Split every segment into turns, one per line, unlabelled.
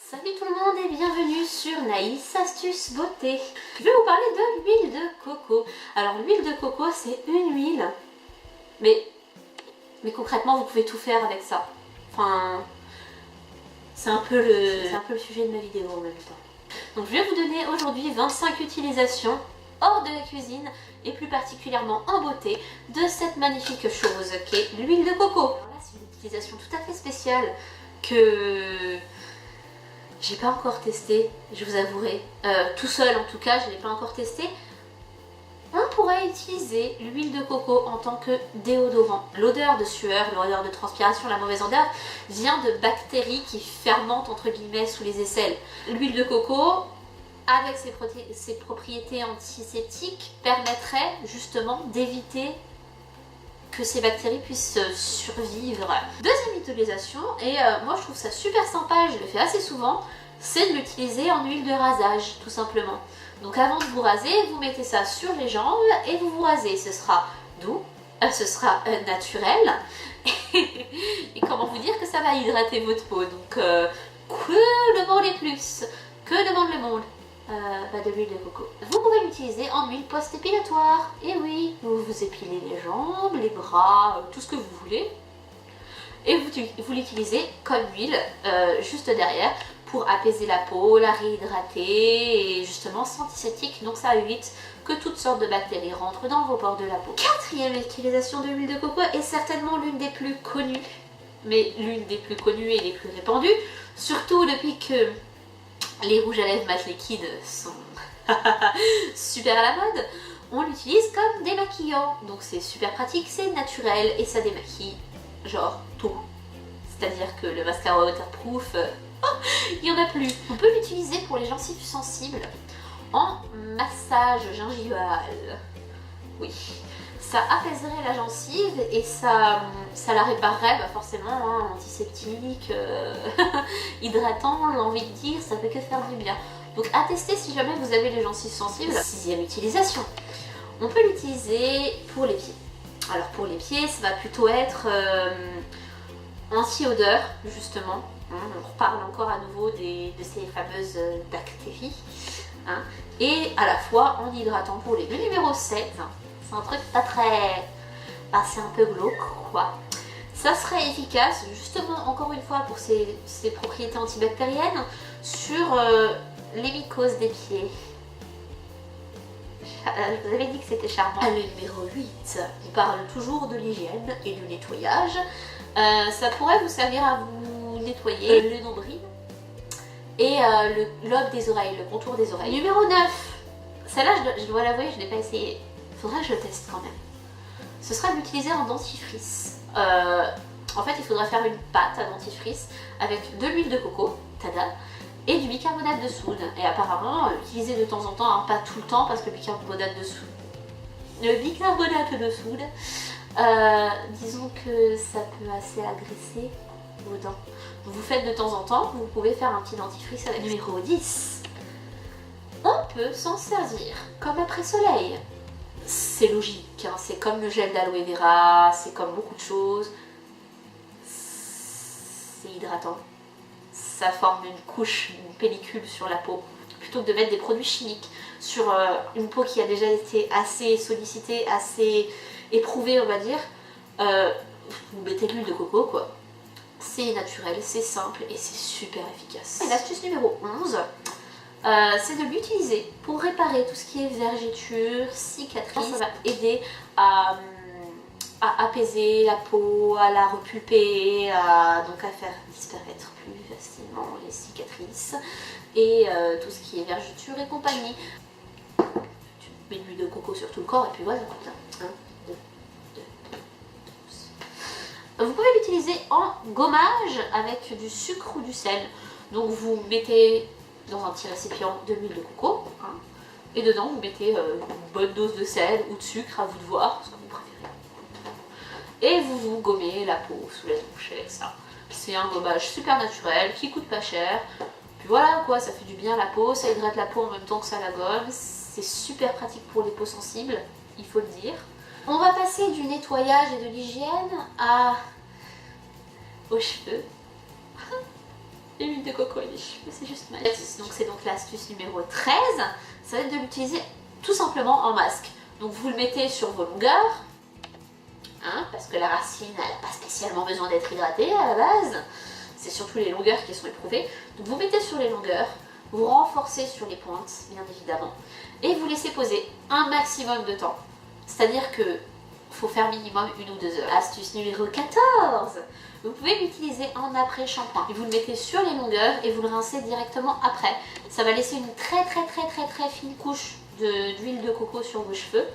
Salut tout le monde et bienvenue sur Naïs Astuce Beauté. Je vais vous parler de l'huile de coco. Alors l'huile de coco c'est une huile, mais concrètement vous pouvez tout faire avec ça. Enfin, c'est un peu le sujet de ma vidéo en même temps. Donc je vais vous donner aujourd'hui 25 utilisations hors de la cuisine et plus particulièrement en beauté de cette magnifique chose qu'est l'huile de coco. Alors là c'est une utilisation tout à fait spéciale que j'ai pas encore testé, je vous avouerai. Tout seul en tout cas, je l'ai pas encore testé. On pourrait utiliser l'huile de coco en tant que déodorant. L'odeur de sueur, l'odeur de transpiration, la mauvaise odeur vient de bactéries qui fermentent entre guillemets sous les aisselles. L'huile de coco, avec ses propriétés antiseptiques, permettrait justement d'éviter que ces bactéries puissent survivre. Deuxième utilisation, et moi je trouve ça super sympa, je le fais assez souvent, c'est de l'utiliser en huile de rasage, tout simplement. Donc avant de vous raser, vous mettez ça sur les jambes et vous vous rasez. Ce sera doux, ce sera naturel, et comment vous dire que ça va hydrater votre peau. Donc que demander plus? Que demande le monde? De l'huile de coco. Vous pouvez l'utiliser en huile post-épilatoire. Et oui, vous vous épilez les jambes, les bras, tout ce que vous voulez. Et vous l'utilisez comme huile juste derrière pour apaiser la peau, la réhydrater et justement c'est antiseptique, donc ça évite que toutes sortes de bactéries rentrent dans vos pores de la peau. Quatrième utilisation de l'huile de coco est certainement l'une des plus connues, mais l'une des plus connues et les plus répandues, surtout depuis que les rouges à lèvres mat liquides sont super à la mode. On l'utilise comme démaquillant, donc c'est super pratique, c'est naturel et ça démaquille genre tout. C'est-à-dire que le mascara waterproof, il n'y en a plus. On peut l'utiliser pour les gencives sensibles en massage gingival. Oui, ça apaiserait la gencive et ça la réparerait forcément, hein, antiseptique, hydratant, j'ai envie de dire, ça peut que faire du bien. Donc à tester si jamais vous avez les gencives sensibles. Sixième utilisation, on peut l'utiliser pour les pieds. Alors pour les pieds, ça va plutôt être anti-odeur, justement. On reparle encore à nouveau de ces fameuses bactéries. Hein, et à la fois en hydratant pour les pieds. Le numéro 7, c'est un truc pas très... c'est un peu glauque, quoi. Ça serait efficace, justement, encore une fois, pour ses propriétés antibactériennes, sur les mycoses des pieds. Je vous avais dit que c'était charmant. Le numéro 8, on parle toujours de l'hygiène et du nettoyage. Ça pourrait vous servir à vous nettoyer le nombril et le lobe des oreilles, le contour des oreilles. Numéro 9, celle-là, je dois l'avouer, je ne l'ai pas essayé. Faudrait que je le teste quand même. Ce sera de l'utiliser en dentifrice. En fait, il faudrait faire une pâte à dentifrice avec de l'huile de coco, tada, et du bicarbonate de soude. Et apparemment, utiliser de temps en temps, hein, pas tout le temps, parce que le bicarbonate de soude, disons que ça peut assez agresser vos dents. Vous faites de temps en temps, vous pouvez faire un petit dentifrice avec. Numéro 10. On peut s'en servir comme après-soleil. C'est logique, hein, c'est comme le gel d'aloe vera, c'est comme beaucoup de choses. C'est hydratant. Ça forme une couche, une pellicule sur la peau. Plutôt que de mettre des produits chimiques sur une peau qui a déjà été assez sollicitée, assez éprouvée, on va dire, vous mettez de l'huile de coco, quoi. C'est naturel, c'est simple et c'est super efficace. Et l'astuce numéro 11, c'est de l'utiliser pour réparer tout ce qui est vergetures, cicatrices. Ça va aider à apaiser la peau, à la repulper, donc à faire disparaître plus facilement les cicatrices et tout ce qui est vergetures et compagnie. Tu mets de l'huile de coco sur tout le corps et puis voilà. 1, 2, 2, 12. Vous pouvez l'utiliser en gommage avec du sucre ou du sel. Donc vous mettez dans un petit récipient de l'huile de coco, hein, et dedans vous mettez une bonne dose de sel ou de sucre, à vous de voir, ce que vous préférez. Et vous gommez la peau sous la douche avec ça. C'est un gommage super naturel qui coûte pas cher. Puis voilà quoi, ça fait du bien à la peau, ça hydrate la peau en même temps que ça la gomme. C'est super pratique pour les peaux sensibles, il faut le dire. On va passer du nettoyage et de l'hygiène aux cheveux. l'huile de coco et les cheveux, c'est juste magnifique. Donc c'est donc l'astuce numéro 13, ça va être de l'utiliser tout simplement en masque. Donc vous le mettez sur vos longueurs, hein, parce que la racine elle n'a pas spécialement besoin d'être hydratée à la base, c'est surtout les longueurs qui sont éprouvées. Donc vous mettez sur les longueurs, vous renforcez sur les pointes bien évidemment, et vous laissez poser un maximum de temps. C'est-à-dire que faut faire minimum 1 ou 2 heures. Astuce numéro 14, vous pouvez l'utiliser en après-shampoing. Vous le mettez sur les longueurs et vous le rincez directement après. Ça va laisser une très fine couche d'huile de coco sur vos cheveux.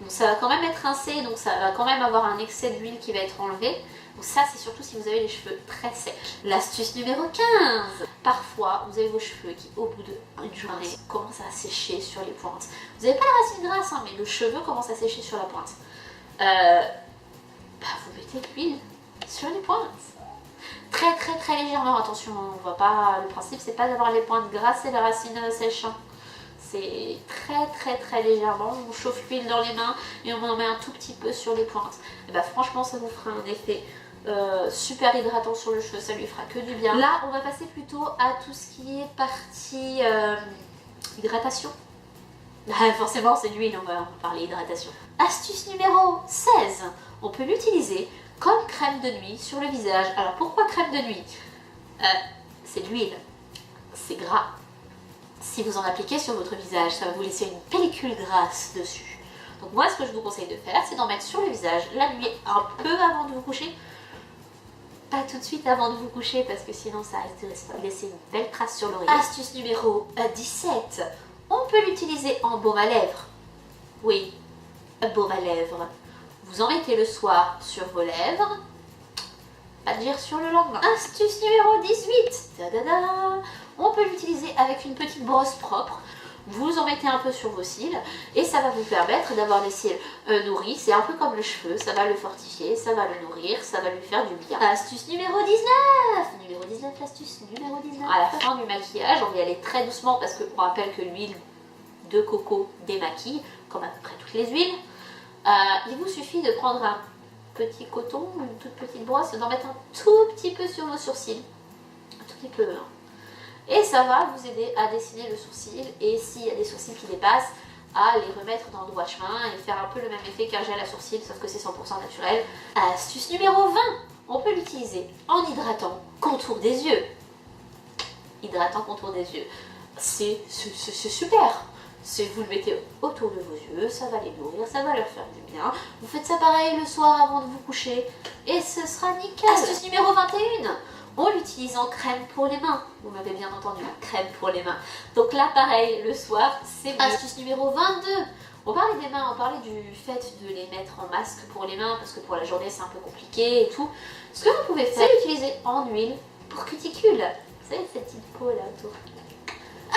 Donc ça va quand même être rincé, donc ça va quand même avoir un excès d'huile qui va être enlevé. Donc ça c'est surtout si vous avez les cheveux très secs. L'astuce numéro 15, parfois vous avez vos cheveux qui au bout d'une journée commencent à sécher sur les pointes. Vous n'avez pas la racine grasse hein, mais le cheveu commence à sécher sur la pointe. Vous mettez de l'huile sur les pointes. Très légèrement, attention, on voit pas, le principe c'est pas d'avoir les pointes grasses et la racine sèche. Hein. C'est très légèrement, on chauffe l'huile dans les mains et on en met un tout petit peu sur les pointes. Et franchement ça vous fera un effet super hydratant sur le cheveu, ça lui fera que du bien. Là on va passer plutôt à tout ce qui est partie hydratation. Forcément c'est l'huile, on va parler hydratation. Astuce numéro 16, on peut l'utiliser comme crème de nuit sur le visage. Alors pourquoi crème de nuit? C'est de l'huile, c'est gras. Si vous en appliquez sur votre visage, ça va vous laisser une pellicule grasse dessus. Donc moi ce que je vous conseille de faire, c'est d'en mettre sur le visage la nuit un peu avant de vous coucher. Pas tout de suite avant de vous coucher parce que sinon ça risque de laisser une belle trace sur l'oreiller. Astuce numéro 17, on peut l'utiliser en baume à lèvres. Oui, baume à lèvres. Vous en mettez le soir sur vos lèvres, pas de dire sur le lendemain. Astuce numéro 18, on peut l'utiliser avec une petite brosse propre. Vous en mettez un peu sur vos cils et ça va vous permettre d'avoir les cils nourris. C'est un peu comme le cheveu, ça va le fortifier, ça va le nourrir, ça va lui faire du bien. Astuce numéro 19, l'astuce numéro 19. À la fin du maquillage, on va y aller très doucement parce qu'on rappelle que l'huile de coco démaquille, comme à peu près toutes les huiles. Il vous suffit de prendre un petit coton, une toute petite brosse et d'en mettre un tout petit peu sur vos sourcils. Un tout petit peu. Hein. Et ça va vous aider à dessiner le sourcil et s'il y a des sourcils qui dépassent, à les remettre dans le droit chemin et faire un peu le même effet qu'un gel à sourcils, sauf que c'est 100% naturel. Astuce numéro 20, on peut l'utiliser en hydratant contour des yeux. Hydratant contour des yeux. C'est super. Vous le mettez autour de vos yeux, ça va les nourrir, ça va leur faire du bien. Vous faites ça pareil le soir avant de vous coucher et ce sera nickel. Astuce numéro 21, on l'utilise en crème pour les mains. Vous m'avez bien entendu, crème pour les mains. Donc là pareil, le soir, c'est mieux. Astuce numéro 22, on parlait des mains, on parlait du fait de les mettre en masque pour les mains parce que pour la journée c'est un peu compliqué et tout. Ce que vous pouvez faire, c'est l'utiliser en huile pour cuticules. Vous savez cette petite peau là autour.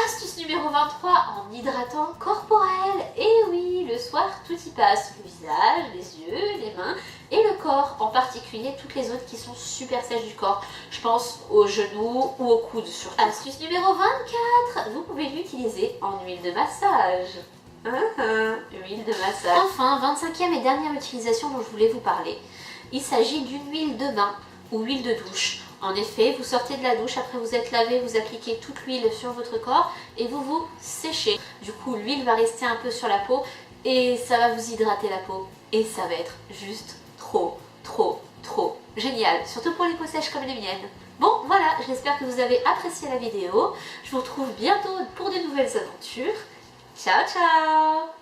Astuce numéro 23, en hydratant corporel. Et oui, le soir, tout y passe. Le visage, les yeux, les mains et le corps. En particulier, toutes les zones qui sont super sèches du corps. Je pense aux genoux ou aux coudes surtout. Astuce numéro 24, vous pouvez l'utiliser en huile de massage. Huile de massage. Enfin, 25e et dernière utilisation dont je voulais vous parler. Il s'agit d'une huile de bain ou huile de douche. En effet, vous sortez de la douche, après vous êtes lavé, vous appliquez toute l'huile sur votre corps et vous vous séchez. Du coup, l'huile va rester un peu sur la peau et ça va vous hydrater la peau. Et ça va être juste trop génial, surtout pour les peaux sèches comme les miennes. Bon, voilà, j'espère que vous avez apprécié la vidéo. Je vous retrouve bientôt pour de nouvelles aventures. Ciao, ciao!